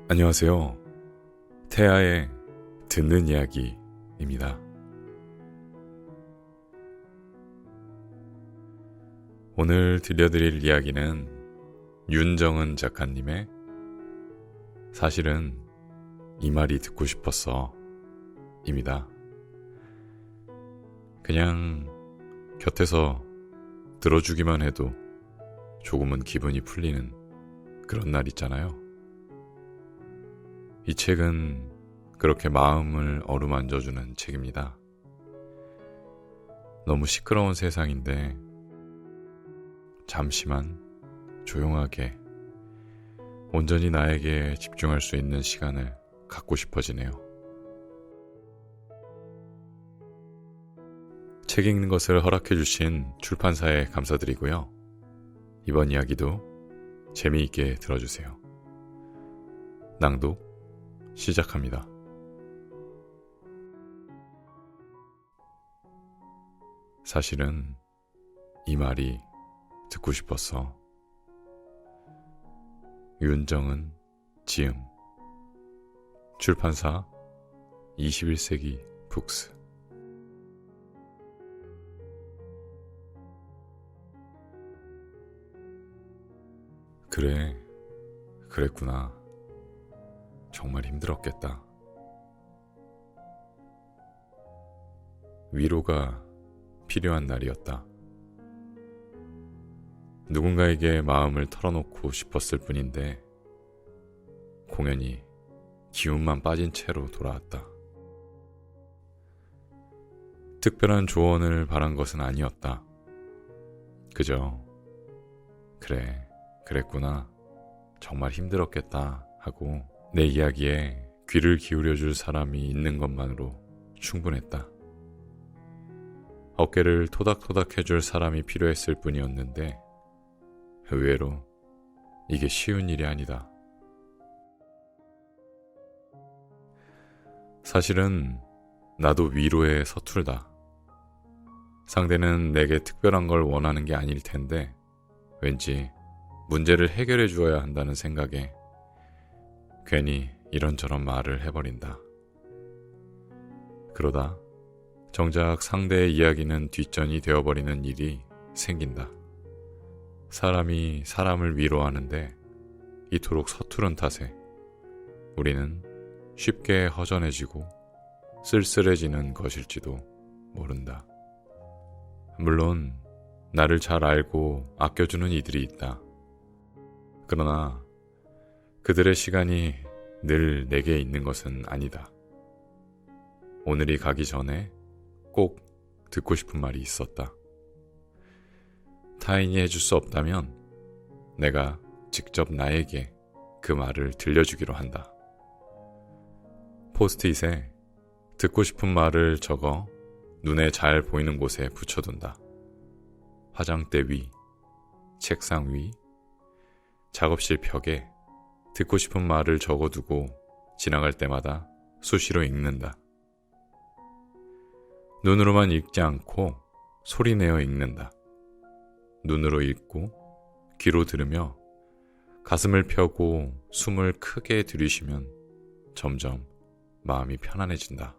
안녕하세요. 태아의 듣는 이야기입니다. 오늘 들려드릴 이야기는 윤정은 작가님의 사실은 이 말이 듣고 싶었어 입니다. 그냥 곁에서 들어주기만 해도 조금은 기분이 풀리는 그런 날 있잖아요. 이 책은 그렇게 마음을 어루만져주는 책입니다. 너무 시끄러운 세상인데 잠시만 조용하게 온전히 나에게 집중할 수 있는 시간을 갖고 싶어지네요. 책 읽는 것을 허락해주신 출판사에 감사드리고요. 이번 이야기도 재미있게 들어주세요. 낭독 시작합니다. 사실은 이 말이 듣고 싶었어. 윤정은 지음, 출판사 21세기 북스. 그래, 그랬구나. 정말 힘들었겠다. 위로가 필요한 날이었다. 누군가에게 마음을 털어놓고 싶었을 뿐인데 공연이 기운만 빠진 채로 돌아왔다. 특별한 조언을 바란 것은 아니었다. 그저 그래, 그랬구나. 정말 힘들었겠다 하고 내 이야기에 귀를 기울여줄 사람이 있는 것만으로 충분했다. 어깨를 토닥토닥 해줄 사람이 필요했을 뿐이었는데 의외로 이게 쉬운 일이 아니다. 사실은 나도 위로에 서툴다. 상대는 내게 특별한 걸 원하는 게 아닐 텐데 왠지 문제를 해결해 주어야 한다는 생각에 괜히 이런저런 말을 해버린다. 그러다 정작 상대의 이야기는 뒷전이 되어버리는 일이 생긴다. 사람이 사람을 위로하는데 이토록 서투른 탓에 우리는 쉽게 허전해지고 쓸쓸해지는 것일지도 모른다. 물론 나를 잘 알고 아껴주는 이들이 있다. 그러나 그들의 시간이 늘 내게 있는 것은 아니다. 오늘이 가기 전에 꼭 듣고 싶은 말이 있었다. 타인이 해줄 수 없다면 내가 직접 나에게 그 말을 들려주기로 한다. 포스트잇에 듣고 싶은 말을 적어 눈에 잘 보이는 곳에 붙여둔다. 화장대 위, 책상 위, 작업실 벽에 듣고 싶은 말을 적어두고 지나갈 때마다 수시로 읽는다. 눈으로만 읽지 않고 소리내어 읽는다. 눈으로 읽고 귀로 들으며 가슴을 펴고 숨을 크게 들이쉬면 점점 마음이 편안해진다.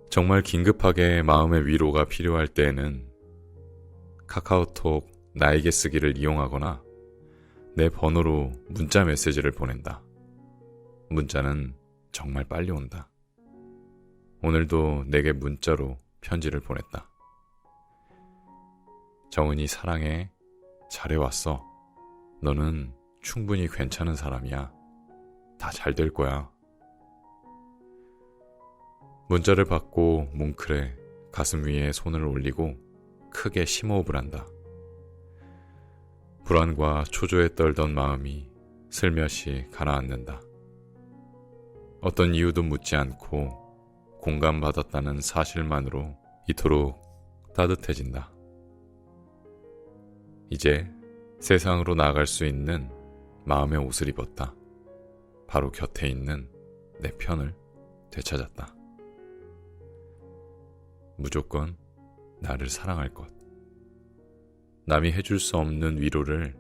정말 긴급하게 마음의 위로가 필요할 때에는 카카오톡 나에게 쓰기를 이용하거나 내 번호로 문자 메시지를 보낸다. 문자는 정말 빨리 온다. 오늘도 내게 문자로 편지를 보냈다. 정은이 사랑해. 잘해왔어. 너는 충분히 괜찮은 사람이야. 다 잘 될 거야. 문자를 받고 뭉클해 가슴 위에 손을 올리고 크게 심호흡을 한다. 불안과 초조에 떨던 마음이 슬며시 가라앉는다. 어떤 이유도 묻지 않고 공감받았다는 사실만으로 이토록 따뜻해진다. 이제 세상으로 나아갈 수 있는 마음의 옷을 입었다. 바로 곁에 있는 내 편을 되찾았다. 무조건 나를 사랑할 것. 남이 해줄 수 없는 위로를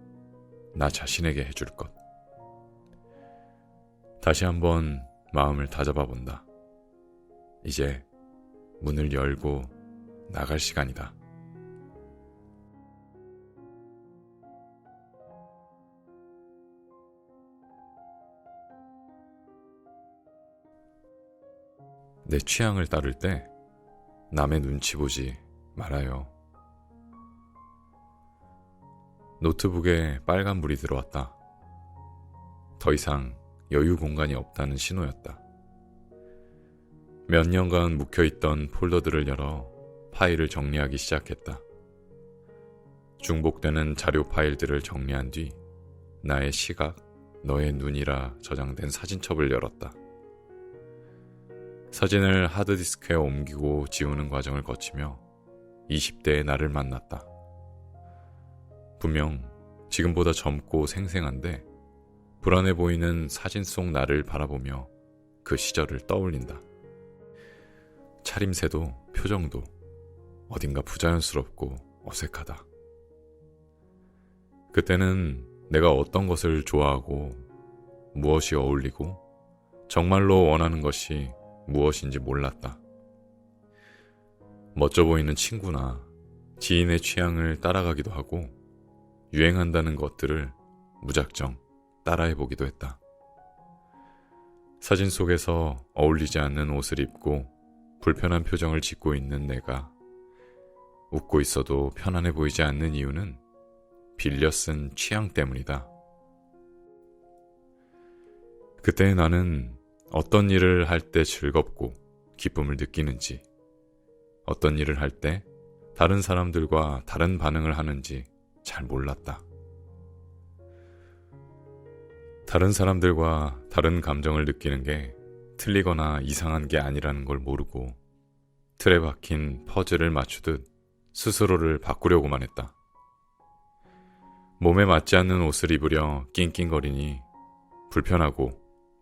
나 자신에게 해줄 것. 다시 한번 마음을 다잡아 본다. 이제 문을 열고 나갈 시간이다. 내 취향을 따를 때 남의 눈치 보지 말아요. 노트북에 빨간불이 들어왔다. 더 이상 여유 공간이 없다는 신호였다. 몇 년간 묵혀있던 폴더들을 열어 파일을 정리하기 시작했다. 중복되는 자료 파일들을 정리한 뒤 나의 시각, 너의 눈이라 저장된 사진첩을 열었다. 사진을 하드디스크에 옮기고 지우는 과정을 거치며 20대의 나를 만났다. 분명 지금보다 젊고 생생한데 불안해 보이는 사진 속 나를 바라보며 그 시절을 떠올린다. 차림새도 표정도 어딘가 부자연스럽고 어색하다. 그때는 내가 어떤 것을 좋아하고 무엇이 어울리고 정말로 원하는 것이 무엇인지 몰랐다. 멋져 보이는 친구나 지인의 취향을 따라가기도 하고 유행한다는 것들을 무작정 따라해보기도 했다. 사진 속에서 어울리지 않는 옷을 입고 불편한 표정을 짓고 있는 내가 웃고 있어도 편안해 보이지 않는 이유는 빌려 쓴 취향 때문이다. 그때 나는 어떤 일을 할 때 즐겁고 기쁨을 느끼는지, 어떤 일을 할 때 다른 사람들과 다른 반응을 하는지 잘 몰랐다. 다른 사람들과 다른 감정을 느끼는 게 틀리거나 이상한 게 아니라는 걸 모르고 틀에 박힌 퍼즐을 맞추듯 스스로를 바꾸려고만 했다. 몸에 맞지 않는 옷을 입으려 낑낑거리니 불편하고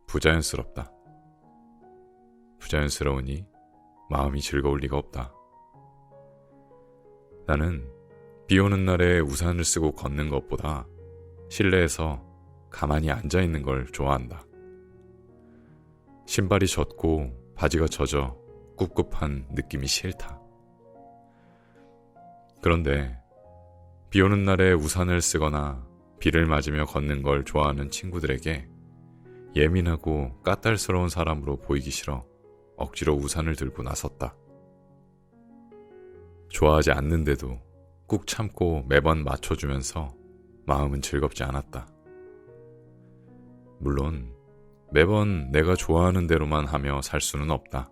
부자연스럽다. 부자연스러우니 마음이 즐거울 리가 없다. 나는 비 오는 날에 우산을 쓰고 걷는 것보다 실내에서 가만히 앉아있는 걸 좋아한다. 신발이 젖고 바지가 젖어 꿉꿉한 느낌이 싫다. 그런데 비 오는 날에 우산을 쓰거나 비를 맞으며 걷는 걸 좋아하는 친구들에게 예민하고 까탈스러운 사람으로 보이기 싫어 억지로 우산을 들고 나섰다. 좋아하지 않는데도 꾹 참고 매번 맞춰주면서 마음은 즐겁지 않았다. 물론 매번 내가 좋아하는 대로만 하며 살 수는 없다.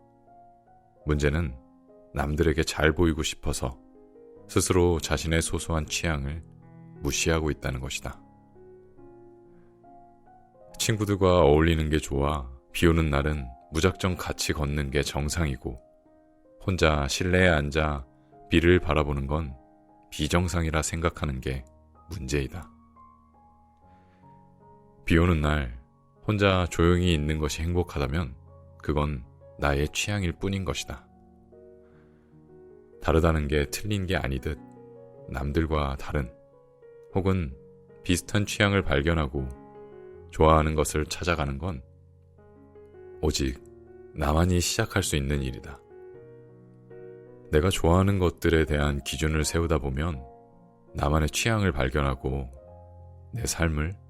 문제는 남들에게 잘 보이고 싶어서 스스로 자신의 소소한 취향을 무시하고 있다는 것이다. 친구들과 어울리는 게 좋아 비 오는 날은 무작정 같이 걷는 게 정상이고 혼자 실내에 앉아 비를 바라보는 건 비정상이라 생각하는 게 문제이다. 비 오는 날 혼자 조용히 있는 것이 행복하다면 그건 나의 취향일 뿐인 것이다. 다르다는 게 틀린 게 아니듯 남들과 다른 혹은 비슷한 취향을 발견하고 좋아하는 것을 찾아가는 건 오직 나만이 시작할 수 있는 일이다. 내가 좋아하는 것들에 대한 기준을 세우다 보면 나만의 취향을 발견하고 내 삶을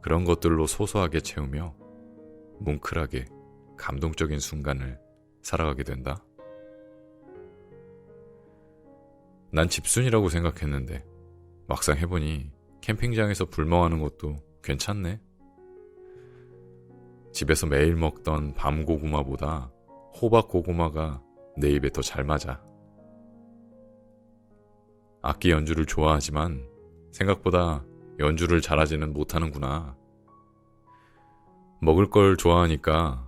그런 것들로 소소하게 채우며 뭉클하게 감동적인 순간을 살아가게 된다. 난 집순이라고 생각했는데 막상 해보니 캠핑장에서 불멍하는 것도 괜찮네. 집에서 매일 먹던 밤고구마보다 호박고구마가 내 입에 더 잘 맞아. 악기 연주를 좋아하지만 생각보다 연주를 잘하지는 못하는구나. 먹을 걸 좋아하니까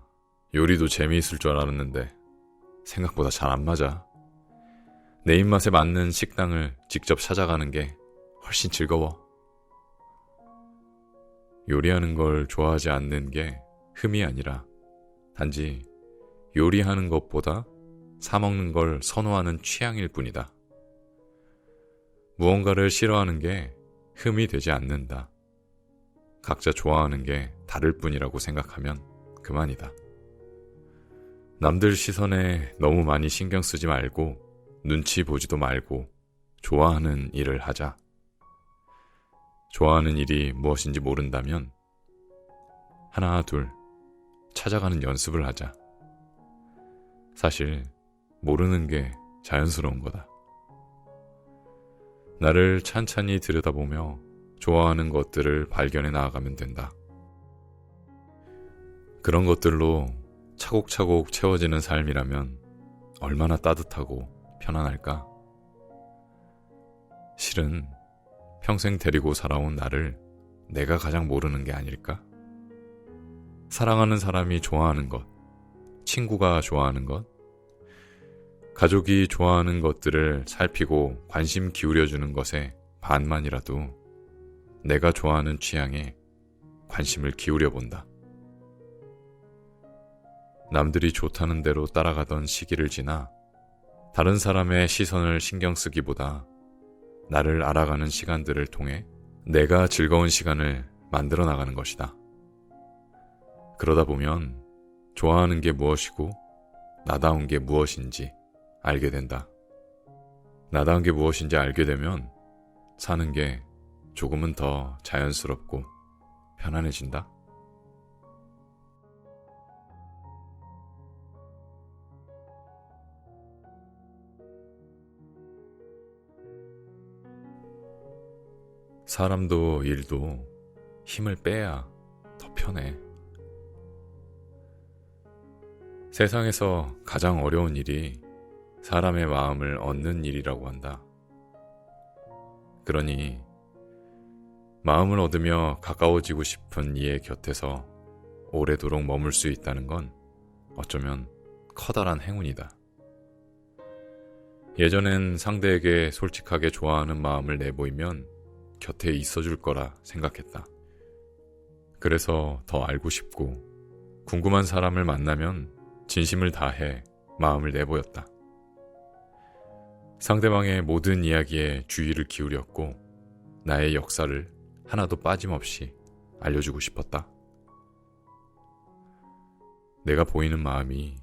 요리도 재미있을 줄 알았는데 생각보다 잘 안 맞아. 내 입맛에 맞는 식당을 직접 찾아가는 게 훨씬 즐거워. 요리하는 걸 좋아하지 않는 게 흠이 아니라 단지 요리하는 것보다 사 먹는 걸 선호하는 취향일 뿐이다. 무언가를 싫어하는 게 흠이 되지 않는다. 각자 좋아하는 게 다를 뿐이라고 생각하면 그만이다. 남들 시선에 너무 많이 신경 쓰지 말고 눈치 보지도 말고 좋아하는 일을 하자. 좋아하는 일이 무엇인지 모른다면 하나 둘 찾아가는 연습을 하자. 사실 모르는 게 자연스러운 거다. 나를 찬찬히 들여다보며 좋아하는 것들을 발견해 나아가면 된다. 그런 것들로 차곡차곡 채워지는 삶이라면 얼마나 따뜻하고 편안할까? 실은 평생 데리고 살아온 나를 내가 가장 모르는 게 아닐까? 사랑하는 사람이 좋아하는 것, 친구가 좋아하는 것, 가족이 좋아하는 것들을 살피고 관심 기울여주는 것에 반만이라도 내가 좋아하는 취향에 관심을 기울여 본다. 남들이 좋다는 대로 따라가던 시기를 지나 다른 사람의 시선을 신경 쓰기보다 나를 알아가는 시간들을 통해 내가 즐거운 시간을 만들어 나가는 것이다. 그러다 보면 좋아하는 게 무엇이고 나다운 게 무엇인지 알게 된다. 나다운 게 무엇인지 알게 되면 사는 게 조금은 더 자연스럽고 편안해진다. 사람도 일도 힘을 빼야 더 편해. 세상에서 가장 어려운 일이 사람의 마음을 얻는 일이라고 한다. 그러니 마음을 얻으며 가까워지고 싶은 이의 곁에서 오래도록 머물 수 있다는 건 어쩌면 커다란 행운이다. 예전엔 상대에게 솔직하게 좋아하는 마음을 내보이면 곁에 있어줄 거라 생각했다. 그래서 더 알고 싶고 궁금한 사람을 만나면 진심을 다해 마음을 내보였다. 상대방의 모든 이야기에 주의를 기울였고 나의 역사를 하나도 빠짐없이 알려주고 싶었다. 내가 보이는 마음이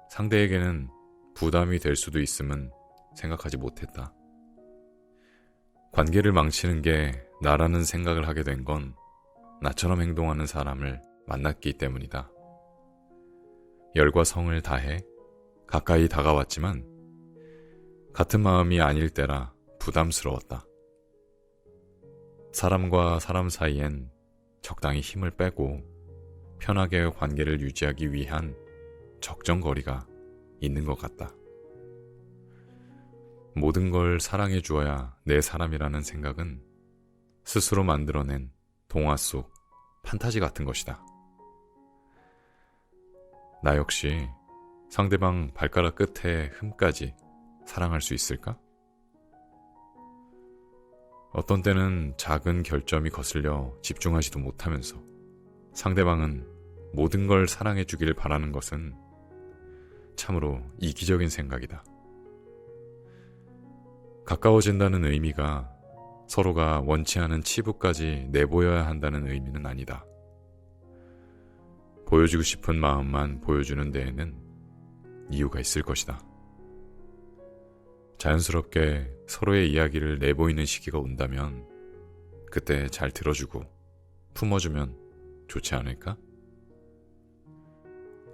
상대에게는 부담이 될 수도 있음은 생각하지 못했다. 관계를 망치는 게 나라는 생각을 하게 된 건 나처럼 행동하는 사람을 만났기 때문이다. 열과 성을 다해 가까이 다가왔지만 같은 마음이 아닐 때라 부담스러웠다. 사람과 사람 사이엔 적당히 힘을 빼고 편하게 관계를 유지하기 위한 적정거리가 있는 것 같다. 모든 걸 사랑해 주어야 내 사람이라는 생각은 스스로 만들어낸 동화 속 판타지 같은 것이다. 나 역시 상대방 발가락 끝에 흠까지 사랑할 수 있을까? 어떤 때는 작은 결점이 거슬려 집중하지도 못하면서 상대방은 모든 걸 사랑해 주길 바라는 것은 참으로 이기적인 생각이다. 가까워진다는 의미가 서로가 원치 않은 치부까지 내보여야 한다는 의미는 아니다. 보여주고 싶은 마음만 보여주는 데에는 이유가 있을 것이다. 자연스럽게 서로의 이야기를 내보이는 시기가 온다면 그때 잘 들어주고 품어주면 좋지 않을까?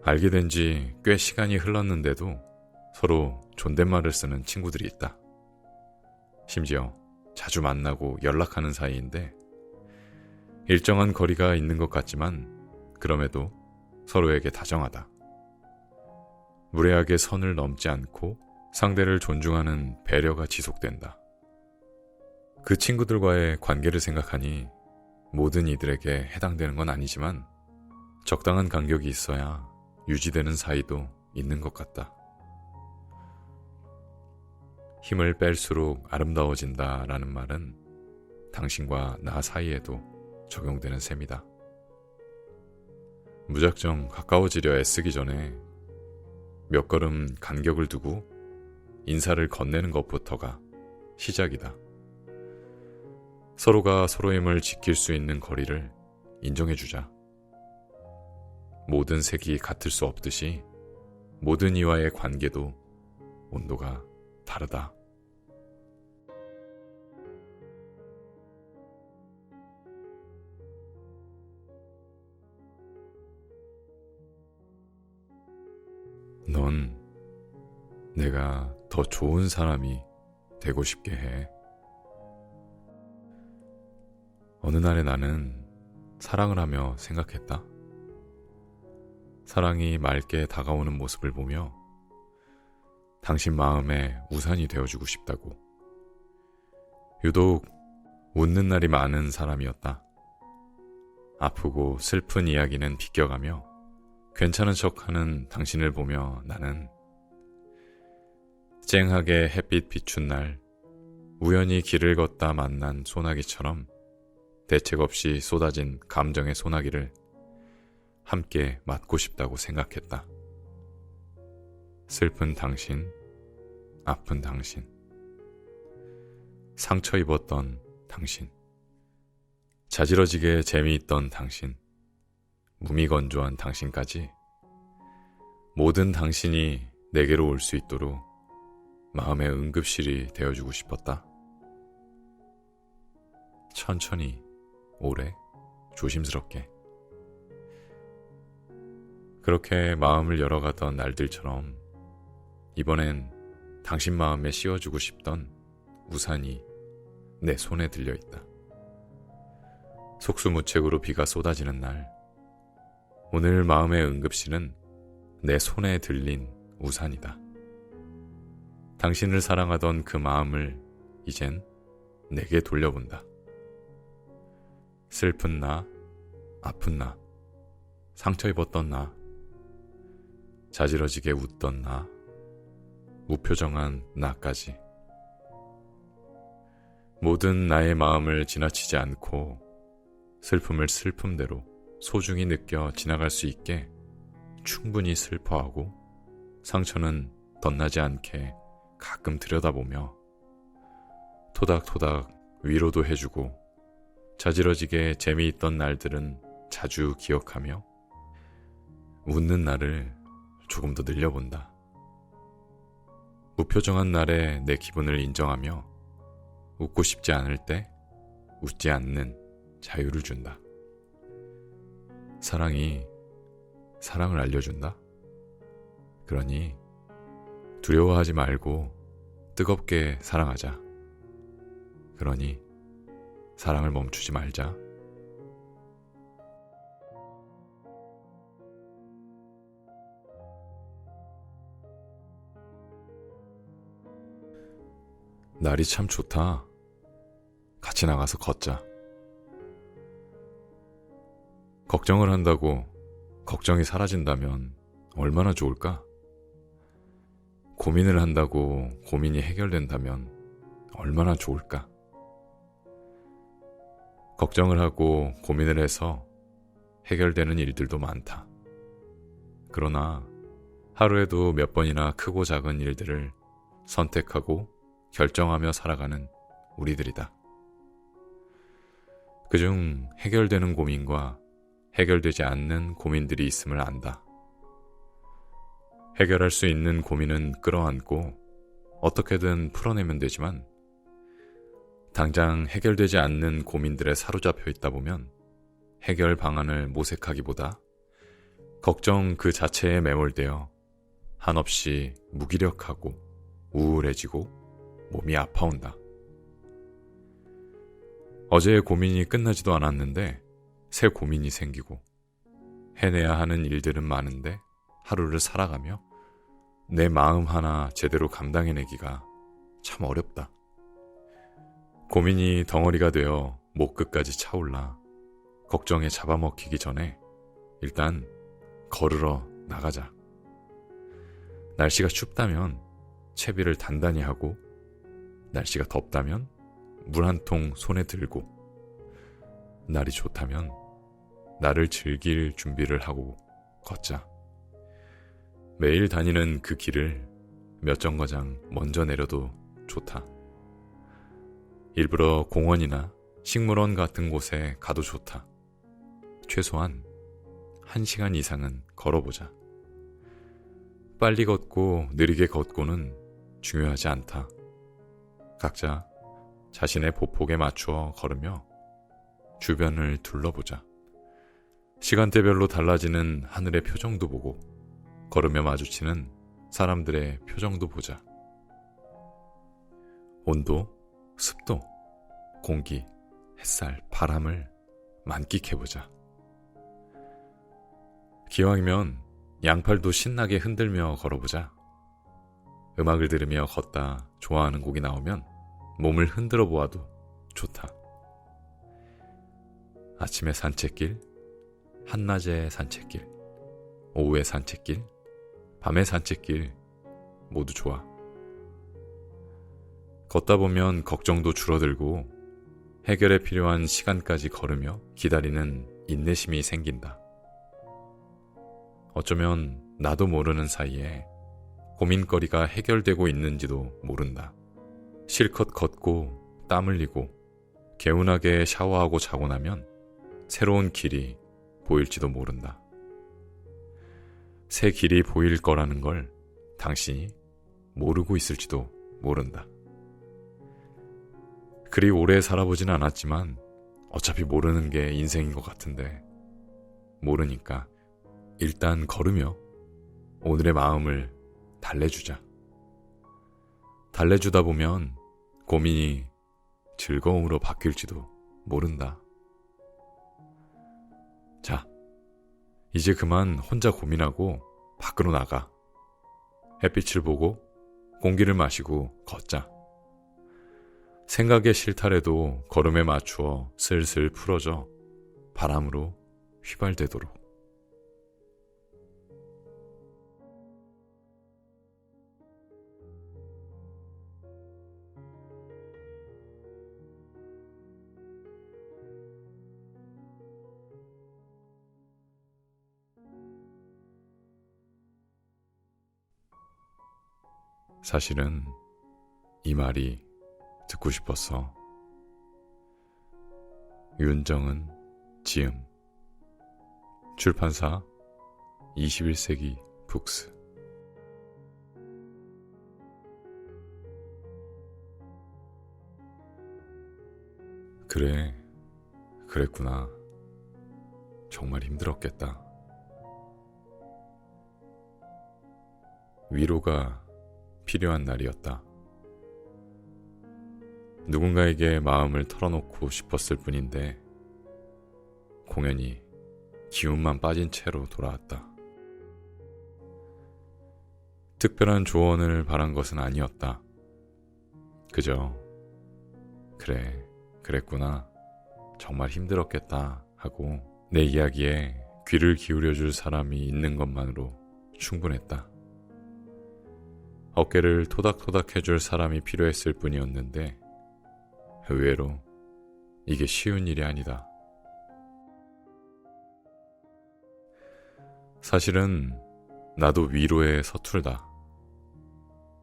알게 된 지 꽤 시간이 흘렀는데도 서로 존댓말을 쓰는 친구들이 있다. 심지어 자주 만나고 연락하는 사이인데 일정한 거리가 있는 것 같지만 그럼에도 서로에게 다정하다. 무례하게 선을 넘지 않고 상대를 존중하는 배려가 지속된다. 그 친구들과의 관계를 생각하니 모든 이들에게 해당되는 건 아니지만 적당한 간격이 있어야 유지되는 사이도 있는 것 같다. 힘을 뺄수록 아름다워진다라는 말은 당신과 나 사이에도 적용되는 셈이다. 무작정 가까워지려 애쓰기 전에 몇 걸음 간격을 두고 인사를 건네는 것부터가 시작이다. 서로가 서로의 힘을 지킬 수 있는 거리를 인정해주자. 모든 색이 같을 수 없듯이 모든 이와의 관계도 온도가 다르다. 넌 내가 더 좋은 사람이 되고 싶게 해. 어느 날에 나는 사랑을 하며 생각했다. 사랑이 맑게 다가오는 모습을 보며 당신 마음에 우산이 되어주고 싶다고. 유독 웃는 날이 많은 사람이었다. 아프고 슬픈 이야기는 비껴가며 괜찮은 척하는 당신을 보며 나는 쨍하게 햇빛 비춘 날 우연히 길을 걷다 만난 소나기처럼 대책 없이 쏟아진 감정의 소나기를 함께 맞고 싶다고 생각했다. 슬픈 당신, 아픈 당신, 상처 입었던 당신, 자지러지게 재미있던 당신, 무미건조한 당신까지 모든 당신이 내게로 올 수 있도록 마음의 응급실이 되어주고 싶었다. 천천히, 오래, 조심스럽게. 그렇게 마음을 열어가던 날들처럼 이번엔 당신 마음에 씌워주고 싶던 우산이 내 손에 들려있다. 속수무책으로 비가 쏟아지는 날, 오늘 마음의 응급실은 내 손에 들린 우산이다. 당신을 사랑하던 그 마음을 이젠 내게 돌려본다. 슬픈 나, 아픈 나, 상처 입었던 나, 자지러지게 웃던 나, 무표정한 나까지. 모든 나의 마음을 지나치지 않고 슬픔을 슬픔대로 소중히 느껴 지나갈 수 있게 충분히 슬퍼하고 상처는 덧나지 않게 가끔 들여다보며 토닥토닥 위로도 해주고 자지러지게 재미있던 날들은 자주 기억하며 웃는 날을 조금 더 늘려본다. 무표정한 날에 내 기분을 인정하며 웃고 싶지 않을 때 웃지 않는 자유를 준다. 사랑이 사랑을 알려준다. 그러니 두려워하지 말고 뜨겁게 사랑하자. 그러니 사랑을 멈추지 말자. 날이 참 좋다. 같이 나가서 걷자. 걱정을 한다고 걱정이 사라진다면 얼마나 좋을까? 고민을 한다고 고민이 해결된다면 얼마나 좋을까? 걱정을 하고 고민을 해서 해결되는 일들도 많다. 그러나 하루에도 몇 번이나 크고 작은 일들을 선택하고 결정하며 살아가는 우리들이다. 그중 해결되는 고민과 해결되지 않는 고민들이 있음을 안다. 해결할 수 있는 고민은 끌어안고 어떻게든 풀어내면 되지만 당장 해결되지 않는 고민들에 사로잡혀 있다 보면 해결 방안을 모색하기보다 걱정 그 자체에 매몰되어 한없이 무기력하고 우울해지고 몸이 아파온다. 어제의 고민이 끝나지도 않았는데 새 고민이 생기고 해내야 하는 일들은 많은데 하루를 살아가며 내 마음 하나 제대로 감당해내기가 참 어렵다. 고민이 덩어리가 되어 목 끝까지 차올라 걱정에 잡아먹히기 전에 일단 걸으러 나가자. 날씨가 춥다면 채비를 단단히 하고 날씨가 덥다면 물 한 통 손에 들고 날이 좋다면 나를 즐길 준비를 하고 걷자. 매일 다니는 그 길을 몇 정거장 먼저 내려도 좋다. 일부러 공원이나 식물원 같은 곳에 가도 좋다. 최소한 1시간 이상은 걸어보자. 빨리 걷고 느리게 걷고는 중요하지 않다. 각자 자신의 보폭에 맞추어 걸으며 주변을 둘러보자. 시간대별로 달라지는 하늘의 표정도 보고 걸으며 마주치는 사람들의 표정도 보자. 온도, 습도, 공기, 햇살, 바람을 만끽해보자. 기왕이면 양팔도 신나게 흔들며 걸어보자. 음악을 들으며 걷다 좋아하는 곡이 나오면 몸을 흔들어 보아도 좋다. 아침의 산책길, 한낮의 산책길, 오후의 산책길, 밤의 산책길 모두 좋아. 걷다 보면 걱정도 줄어들고 해결에 필요한 시간까지 걸으며 기다리는 인내심이 생긴다. 어쩌면 나도 모르는 사이에 고민거리가 해결되고 있는지도 모른다. 실컷 걷고 땀 흘리고 개운하게 샤워하고 자고 나면 새로운 길이 보일지도 모른다. 새 길이 보일 거라는 걸 당신이 모르고 있을지도 모른다. 그리 오래 살아보진 않았지만 어차피 모르는 게 인생인 것 같은데 모르니까 일단 걸으며 오늘의 마음을 달래주자. 달래주다 보면 고민이 즐거움으로 바뀔지도 모른다. 자, 이제 그만 혼자 고민하고 밖으로 나가. 햇빛을 보고 공기를 마시고 걷자. 생각의 실타래도 걸음에 맞추어 슬슬 풀어져 바람으로 휘발되도록. 사실은 이 말이 듣고 싶었어. 윤정은 지음, 출판사 21세기 북스. 그래, 그랬구나. 정말 힘들었겠다. 위로가 필요한 날이었다. 누군가에게 마음을 털어놓고 싶었을 뿐인데 공연이 기운만 빠진 채로 돌아왔다. 특별한 조언을 바란 것은 아니었다. 그저 그래, 그랬구나. 정말 힘들었겠다 하고 내 이야기에 귀를 기울여줄 사람이 있는 것만으로 충분했다. 어깨를 토닥토닥 해줄 사람이 필요했을 뿐이었는데 의외로 이게 쉬운 일이 아니다. 사실은 나도 위로에 서툴다.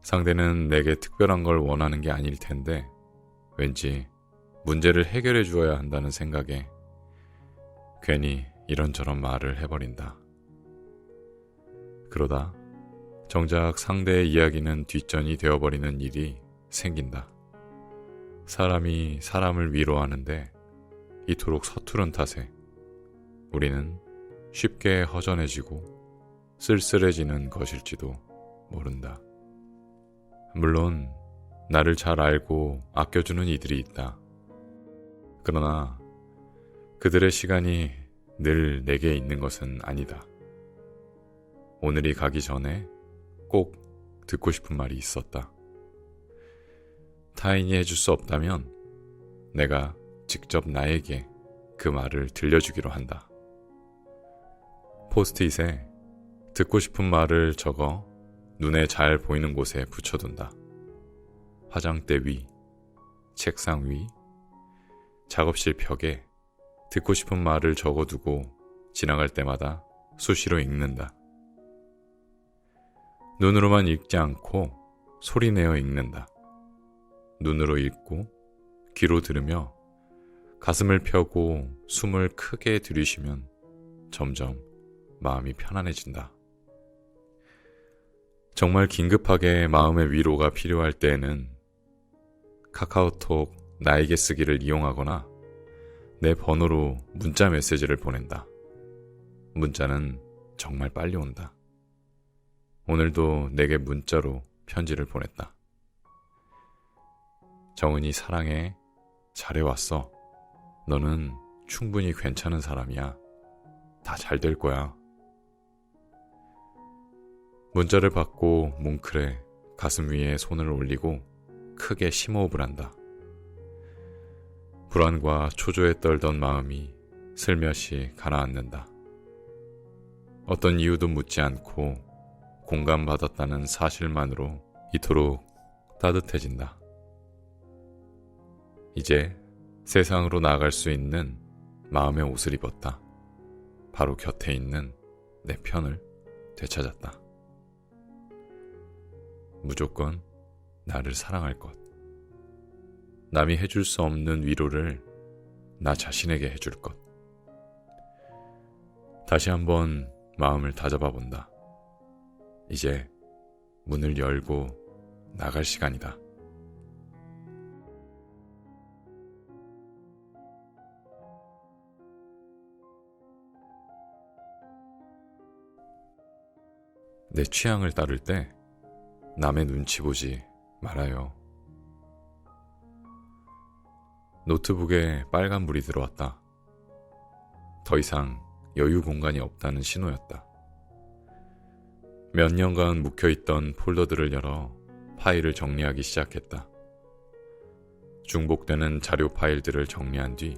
상대는 내게 특별한 걸 원하는 게 아닐 텐데 왠지 문제를 해결해 주어야 한다는 생각에 괜히 이런저런 말을 해버린다. 그러다 정작 상대의 이야기는 뒷전이 되어버리는 일이 생긴다. 사람이 사람을 위로하는데 이토록 서투른 탓에 우리는 쉽게 허전해지고 쓸쓸해지는 것일지도 모른다. 물론 나를 잘 알고 아껴주는 이들이 있다. 그러나 그들의 시간이 늘 내게 있는 것은 아니다. 오늘이 가기 전에 꼭 듣고 싶은 말이 있었다. 타인이 해줄 수 없다면 내가 직접 나에게 그 말을 들려주기로 한다. 포스트잇에 듣고 싶은 말을 적어 눈에 잘 보이는 곳에 붙여둔다. 화장대 위, 책상 위, 작업실 벽에 듣고 싶은 말을 적어두고 지나갈 때마다 수시로 읽는다. 눈으로만 읽지 않고 소리내어 읽는다. 눈으로 읽고 귀로 들으며 가슴을 펴고 숨을 크게 들이쉬면 점점 마음이 편안해진다. 정말 긴급하게 마음의 위로가 필요할 때에는 카카오톡 나에게 쓰기를 이용하거나 내 번호로 문자 메시지를 보낸다. 문자는 정말 빨리 온다. 오늘도 내게 문자로 편지를 보냈다. 정은이 사랑해. 잘해왔어. 너는 충분히 괜찮은 사람이야. 다 잘 될 거야. 문자를 받고 뭉클해 가슴 위에 손을 올리고 크게 심호흡을 한다. 불안과 초조에 떨던 마음이 슬며시 가라앉는다. 어떤 이유도 묻지 않고 공감받았다는 사실만으로 이토록 따뜻해진다. 이제 세상으로 나아갈 수 있는 마음의 옷을 입었다. 바로 곁에 있는 내 편을 되찾았다. 무조건 나를 사랑할 것. 남이 해줄 수 없는 위로를 나 자신에게 해줄 것. 다시 한번 마음을 다잡아 본다. 이제 문을 열고 나갈 시간이다. 내 취향을 따를 때 남의 눈치 보지 말아요. 노트북에 빨간불이 들어왔다. 더 이상 여유 공간이 없다는 신호였다. 몇 년간 묵혀있던 폴더들을 열어 파일을 정리하기 시작했다. 중복되는 자료 파일들을 정리한 뒤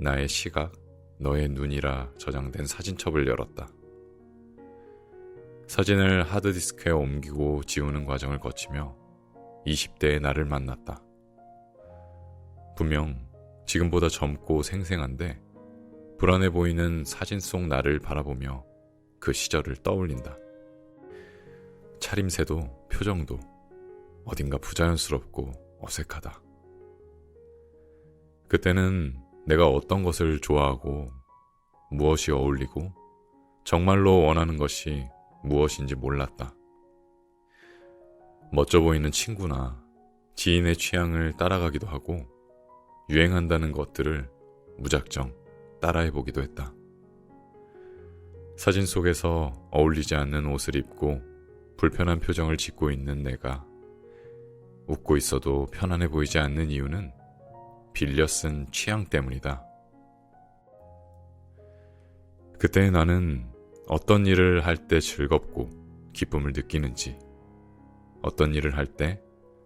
나의 시각, 너의 눈이라 저장된 사진첩을 열었다. 사진을 하드디스크에 옮기고 지우는 과정을 거치며 20대의 나를 만났다. 분명 지금보다 젊고 생생한데 불안해 보이는 사진 속 나를 바라보며 그 시절을 떠올린다. 차림새도 표정도 어딘가 부자연스럽고 어색하다. 그때는 내가 어떤 것을 좋아하고 무엇이 어울리고 정말로 원하는 것이 무엇인지 몰랐다. 멋져 보이는 친구나 지인의 취향을 따라가기도 하고 유행한다는 것들을 무작정 따라해보기도 했다. 사진 속에서 어울리지 않는 옷을 입고 불편한 표정을 짓고 있는 내가 웃고 있어도 편안해 보이지 않는 이유는 빌려 쓴 취향 때문이다. 그때 나는 어떤 일을 할 때 즐겁고 기쁨을 느끼는지, 어떤 일을 할 때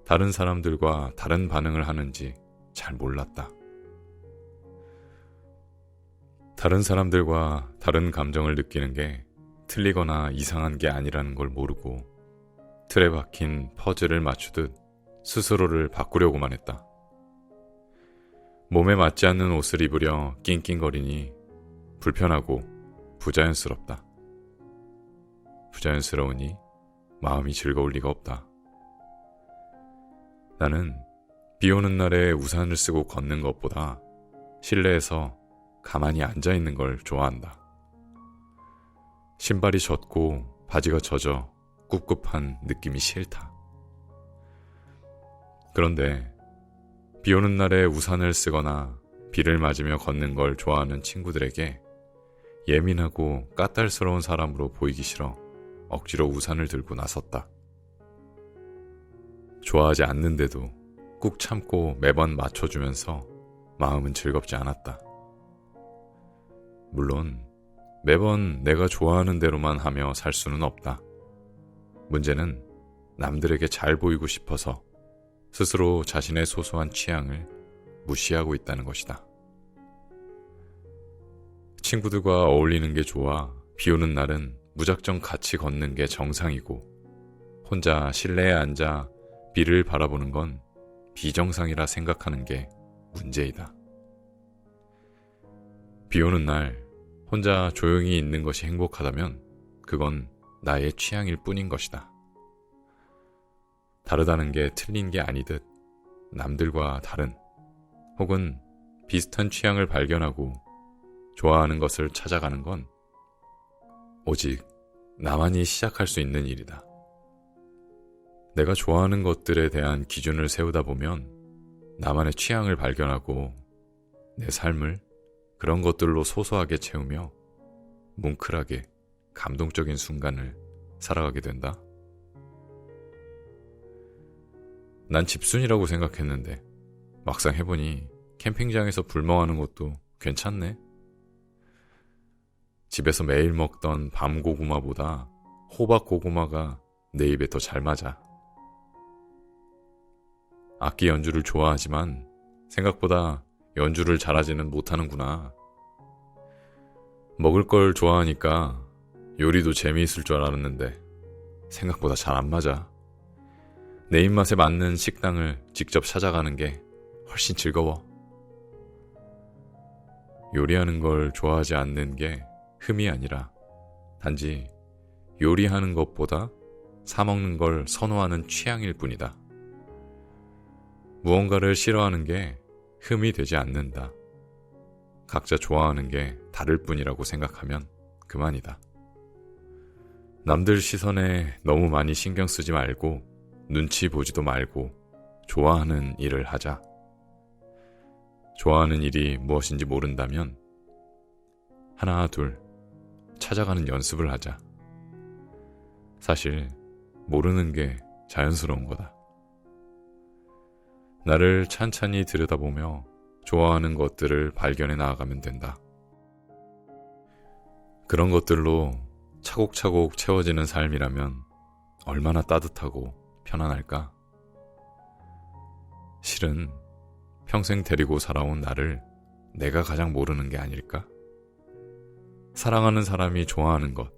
다른 사람들과 다른 반응을 하는지 잘 몰랐다. 다른 사람들과 다른 감정을 느끼는 게 틀리거나 이상한 게 아니라는 걸 모르고 틀에 박힌 퍼즐을 맞추듯 스스로를 바꾸려고만 했다. 몸에 맞지 않는 옷을 입으려 낑낑거리니 불편하고 부자연스럽다. 부자연스러우니 마음이 즐거울 리가 없다. 나는 비 오는 날에 우산을 쓰고 걷는 것보다 실내에서 가만히 앉아있는 걸 좋아한다. 신발이 젖고 바지가 젖어 꿉꿉한 느낌이 싫다. 그런데 비 오는 날에 우산을 쓰거나 비를 맞으며 걷는 걸 좋아하는 친구들에게 예민하고 까탈스러운 사람으로 보이기 싫어 억지로 우산을 들고 나섰다. 좋아하지 않는데도 꾹 참고 매번 맞춰주면서 마음은 즐겁지 않았다. 물론 매번 내가 좋아하는 대로만 하며 살 수는 없다. 문제는 남들에게 잘 보이고 싶어서 스스로 자신의 소소한 취향을 무시하고 있다는 것이다. 친구들과 어울리는 게 좋아 비 오는 날은 무작정 같이 걷는 게 정상이고 혼자 실내에 앉아 비를 바라보는 건 비정상이라 생각하는 게 문제이다. 비 오는 날 혼자 조용히 있는 것이 행복하다면 그건 나의 취향일 뿐인 것이다. 다르다는 게 틀린 게 아니듯 남들과 다른 혹은 비슷한 취향을 발견하고 좋아하는 것을 찾아가는 건 오직 나만이 시작할 수 있는 일이다. 내가 좋아하는 것들에 대한 기준을 세우다 보면 나만의 취향을 발견하고 내 삶을 그런 것들로 소소하게 채우며 뭉클하게 감동적인 순간을 살아가게 된다. 난 집순이라고 생각했는데 막상 해보니 캠핑장에서 불멍하는 것도 괜찮네. 집에서 매일 먹던 밤고구마보다 호박고구마가 내 입에 더 잘 맞아. 악기 연주를 좋아하지만 생각보다 연주를 잘하지는 못하는구나. 먹을 걸 좋아하니까 요리도 재미있을 줄 알았는데 생각보다 잘 안 맞아. 내 입맛에 맞는 식당을 직접 찾아가는 게 훨씬 즐거워. 요리하는 걸 좋아하지 않는 게 흠이 아니라 단지 요리하는 것보다 사먹는 걸 선호하는 취향일 뿐이다. 무언가를 싫어하는 게 흠이 되지 않는다. 각자 좋아하는 게 다를 뿐이라고 생각하면 그만이다. 남들 시선에 너무 많이 신경 쓰지 말고 눈치 보지도 말고 좋아하는 일을 하자. 좋아하는 일이 무엇인지 모른다면 하나 둘 찾아가는 연습을 하자. 사실 모르는 게 자연스러운 거다. 나를 찬찬히 들여다보며 좋아하는 것들을 발견해 나아가면 된다. 그런 것들로 차곡차곡 채워지는 삶이라면 얼마나 따뜻하고 편안할까? 실은 평생 데리고 살아온 나를 내가 가장 모르는 게 아닐까? 사랑하는 사람이 좋아하는 것,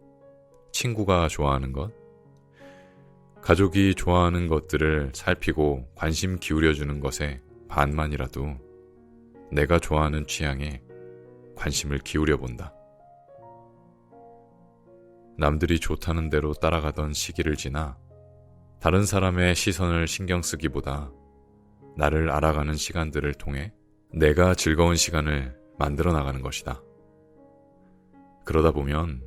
친구가 좋아하는 것, 가족이 좋아하는 것들을 살피고 관심 기울여주는 것에 반만이라도 내가 좋아하는 취향에 관심을 기울여 본다. 남들이 좋다는 대로 따라가던 시기를 지나 다른 사람의 시선을 신경 쓰기보다 나를 알아가는 시간들을 통해 내가 즐거운 시간을 만들어 나가는 것이다. 그러다 보면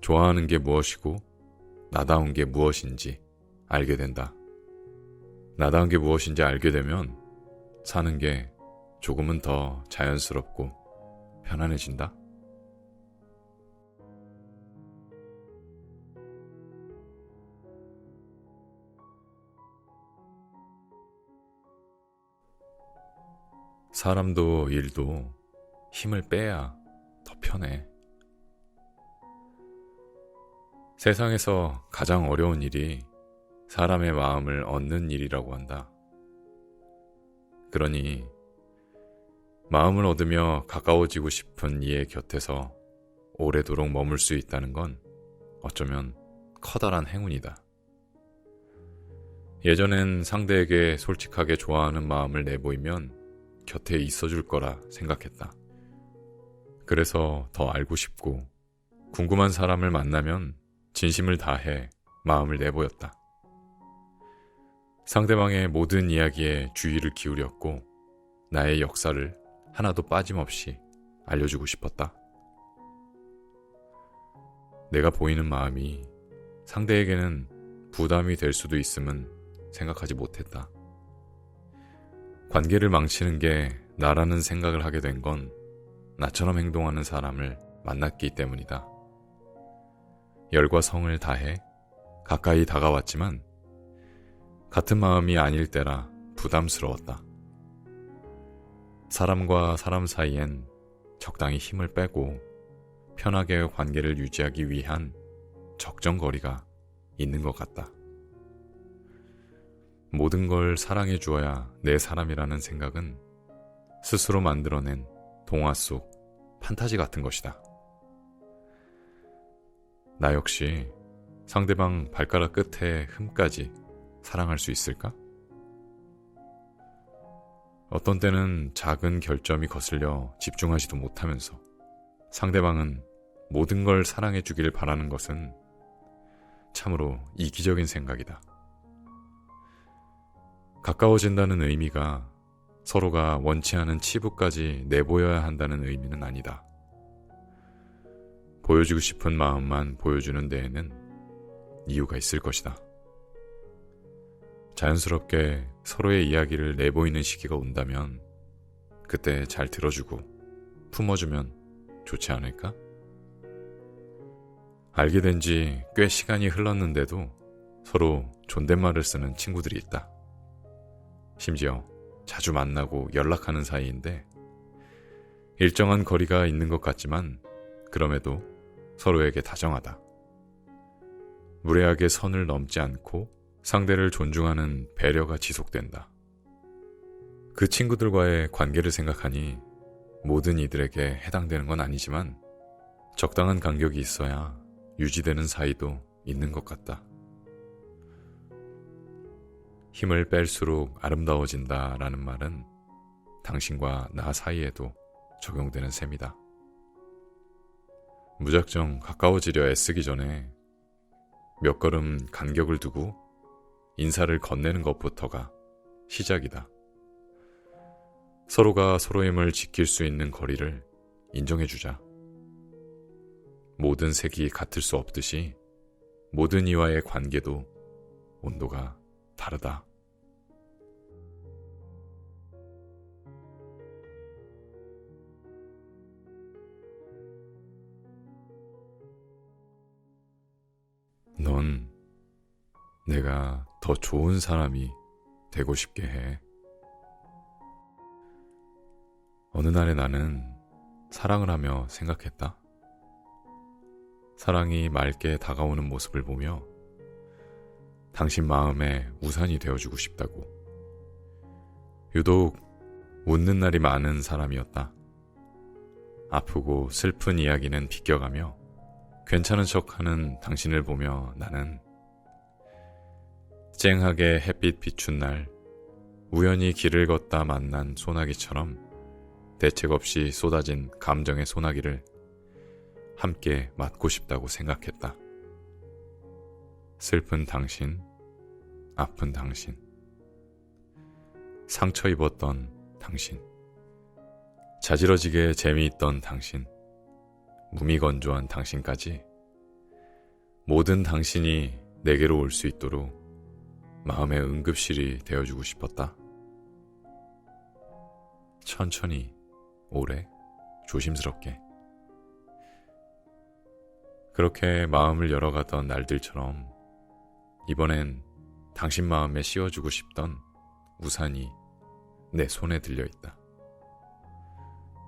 좋아하는 게 무엇이고 나다운 게 무엇인지 알게 된다. 나다운 게 무엇인지 알게 되면 사는 게 조금은 더 자연스럽고 편안해진다. 사람도 일도 힘을 빼야 더 편해. 세상에서 가장 어려운 일이 사람의 마음을 얻는 일이라고 한다. 그러니 마음을 얻으며 가까워지고 싶은 이의 곁에서 오래도록 머물 수 있다는 건 어쩌면 커다란 행운이다. 예전엔 상대에게 솔직하게 좋아하는 마음을 내보이면 곁에 있어줄 거라 생각했다. 그래서 더 알고 싶고 궁금한 사람을 만나면 진심을 다해 마음을 내보였다. 상대방의 모든 이야기에 주의를 기울였고 나의 역사를 하나도 빠짐없이 알려주고 싶었다. 내가 보이는 마음이 상대에게는 부담이 될 수도 있음은 생각하지 못했다. 관계를 망치는 게 나라는 생각을 하게 된 건 나처럼 행동하는 사람을 만났기 때문이다. 열과 성을 다해 가까이 다가왔지만 같은 마음이 아닐 때라 부담스러웠다. 사람과 사람 사이엔 적당히 힘을 빼고 편하게 관계를 유지하기 위한 적정거리가 있는 것 같다. 모든 걸 사랑해 주어야 내 사람이라는 생각은 스스로 만들어낸 동화 속 판타지 같은 것이다. 나 역시 상대방 발가락 끝에 흠까지 사랑할 수 있을까? 어떤 때는 작은 결점이 거슬려 집중하지도 못하면서 상대방은 모든 걸 사랑해 주길 바라는 것은 참으로 이기적인 생각이다. 가까워진다는 의미가 서로가 원치 않은 치부까지 내보여야 한다는 의미는 아니다. 보여주고 싶은 마음만 보여주는 데에는 이유가 있을 것이다. 자연스럽게 서로의 이야기를 내보이는 시기가 온다면 그때 잘 들어주고 품어주면 좋지 않을까? 알게 된 지 꽤 시간이 흘렀는데도 서로 존댓말을 쓰는 친구들이 있다. 심지어 자주 만나고 연락하는 사이인데 일정한 거리가 있는 것 같지만 그럼에도 서로에게 다정하다. 무례하게 선을 넘지 않고 상대를 존중하는 배려가 지속된다. 그 친구들과의 관계를 생각하니 모든 이들에게 해당되는 건 아니지만 적당한 간격이 있어야 유지되는 사이도 있는 것 같다. 힘을 뺄수록 아름다워진다라는 말은 당신과 나 사이에도 적용되는 셈이다. 무작정 가까워지려 애쓰기 전에 몇 걸음 간격을 두고 인사를 건네는 것부터가 시작이다. 서로가 서로의 힘을 지킬 수 있는 거리를 인정해주자. 모든 색이 같을 수 없듯이 모든 이와의 관계도 온도가 다르다. 넌 내가 더 좋은 사람이 되고 싶게 해. 어느 날에 나는 사랑을 하며 생각했다. 사랑이 맑게 다가오는 모습을 보며 당신 마음에 우산이 되어주고 싶다고. 유독 웃는 날이 많은 사람이었다. 아프고 슬픈 이야기는 비껴가며 괜찮은 척하는 당신을 보며 나는 쨍하게 햇빛 비춘 날 우연히 길을 걷다 만난 소나기처럼 대책 없이 쏟아진 감정의 소나기를 함께 맞고 싶다고 생각했다. 슬픈 당신, 아픈 당신, 상처 입었던 당신, 자지러지게 재미있던 당신, 무미건조한 당신까지 모든 당신이 내게로 올 수 있도록 마음의 응급실이 되어주고 싶었다. 천천히, 오래, 조심스럽게. 그렇게 마음을 열어가던 날들처럼 이번엔 당신 마음에 씌워주고 싶던 우산이 내 손에 들려있다.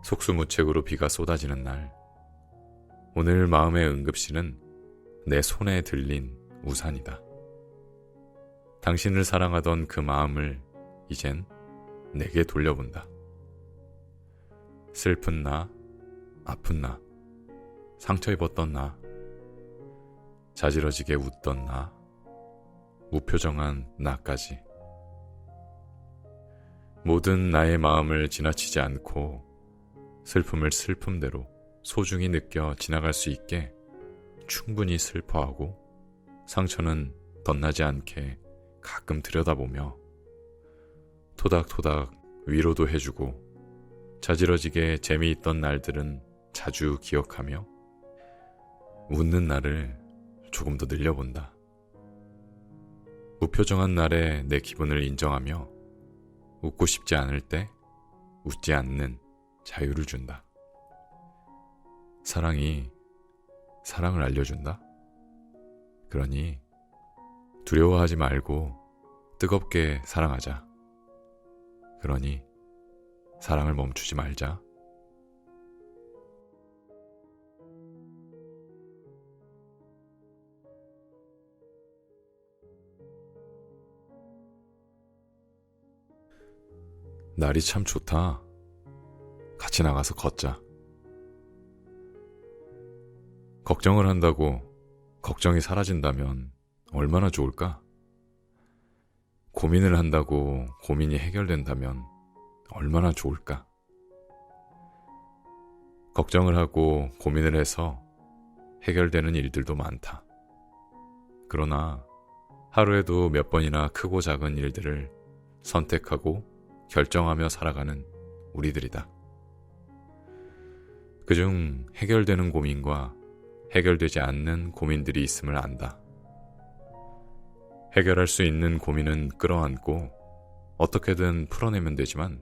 속수무책으로 비가 쏟아지는 날, 오늘 마음의 응급실은 내 손에 들린 우산이다. 당신을 사랑하던 그 마음을 이젠 내게 돌려본다. 슬픈 나, 아픈 나, 상처 입었던 나, 자지러지게 웃던 나, 무표정한 나까지. 모든 나의 마음을 지나치지 않고 슬픔을 슬픔대로 소중히 느껴 지나갈 수 있게 충분히 슬퍼하고 상처는 덧나지 않게 가끔 들여다보며 토닥토닥 위로도 해주고 자지러지게 재미있던 날들은 자주 기억하며 웃는 날을 조금 더 늘려본다. 무표정한 날에 내 기분을 인정하며 웃고 싶지 않을 때 웃지 않는 자유를 준다. 사랑이 사랑을 알려준다. 그러니 두려워하지 말고 뜨겁게 사랑하자. 그러니 사랑을 멈추지 말자. 날이 참 좋다. 같이 나가서 걷자. 걱정을 한다고 걱정이 사라진다면 얼마나 좋을까? 고민을 한다고 고민이 해결된다면 얼마나 좋을까? 걱정을 하고 고민을 해서 해결되는 일들도 많다. 그러나 하루에도 몇 번이나 크고 작은 일들을 선택하고 결정하며 살아가는 우리들이다. 그중 해결되는 고민과 해결되지 않는 고민들이 있음을 안다. 해결할 수 있는 고민은 끌어안고 어떻게든 풀어내면 되지만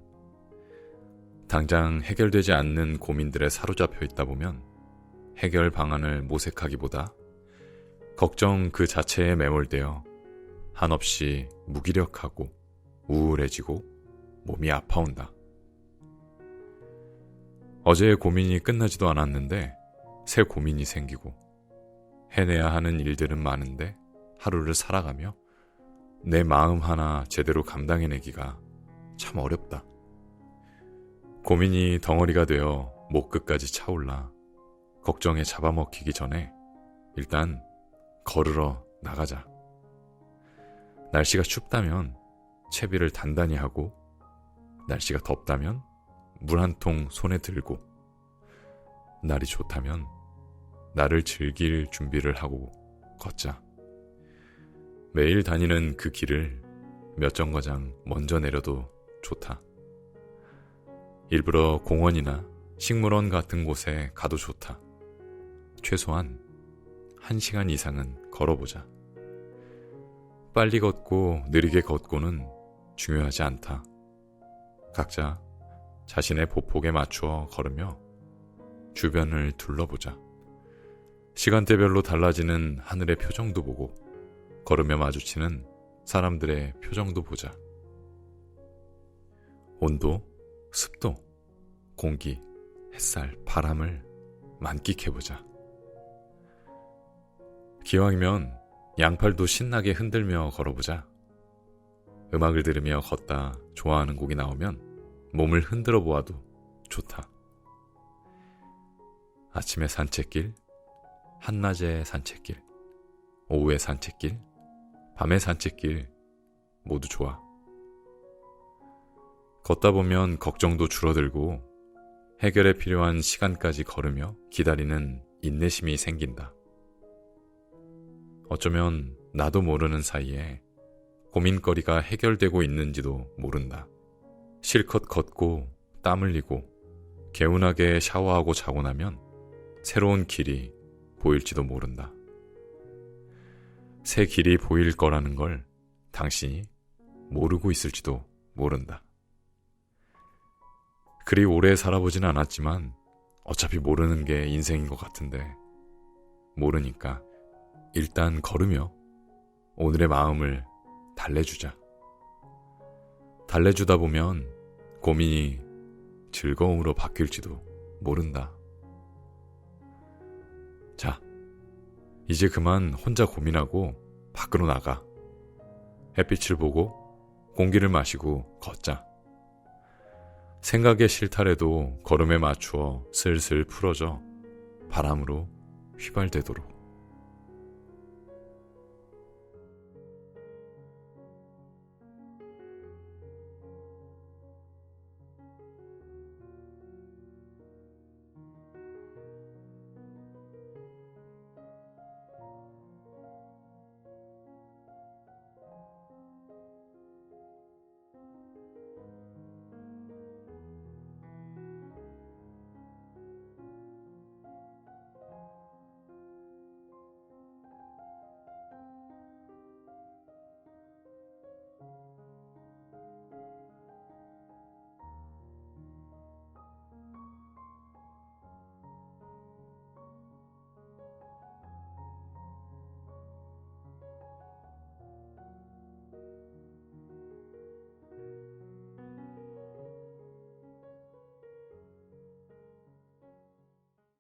당장 해결되지 않는 고민들에 사로잡혀 있다 보면 해결 방안을 모색하기보다 걱정 그 자체에 매몰되어 한없이 무기력하고 우울해지고 몸이 아파온다. 어제의 고민이 끝나지도 않았는데 새 고민이 생기고 해내야 하는 일들은 많은데 하루를 살아가며 내 마음 하나 제대로 감당해내기가 참 어렵다. 고민이 덩어리가 되어 목 끝까지 차올라 걱정에 잡아먹히기 전에 일단 걸으러 나가자. 날씨가 춥다면 채비를 단단히 하고 날씨가 덥다면 물 한 통 손에 들고 날이 좋다면 나를 즐길 준비를 하고 걷자. 매일 다니는 그 길을 몇 정거장 먼저 내려도 좋다. 일부러 공원이나 식물원 같은 곳에 가도 좋다. 최소한 1시간 이상은 걸어보자. 빨리 걷고 느리게 걷고는 중요하지 않다. 각자 자신의 보폭에 맞추어 걸으며 주변을 둘러보자. 시간대별로 달라지는 하늘의 표정도 보고 걸으며 마주치는 사람들의 표정도 보자. 온도, 습도, 공기, 햇살, 바람을 만끽해보자. 기왕이면 양팔도 신나게 흔들며 걸어보자. 음악을 들으며 걷다 좋아하는 곡이 나오면 몸을 흔들어 보아도 좋다. 아침의 산책길, 한낮의 산책길, 오후의 산책길, 밤의 산책길 모두 좋아. 걷다 보면 걱정도 줄어들고 해결에 필요한 시간까지 걸으며 기다리는 인내심이 생긴다. 어쩌면 나도 모르는 사이에 고민거리가 해결되고 있는지도 모른다. 실컷 걷고 땀 흘리고 개운하게 샤워하고 자고 나면 새로운 길이 보일지도 모른다. 새 길이 보일 거라는 걸 당신이 모르고 있을지도 모른다. 그리 오래 살아보진 않았지만 어차피 모르는 게 인생인 것 같은데 모르니까 일단 걸으며 오늘의 마음을 달래주자. 달래주다 보면 고민이 즐거움으로 바뀔지도 모른다. 자, 이제 그만 혼자 고민하고 밖으로 나가. 햇빛을 보고 공기를 마시고 걷자. 생각의 실타래도 걸음에 맞추어 슬슬 풀어져 바람으로 휘발되도록.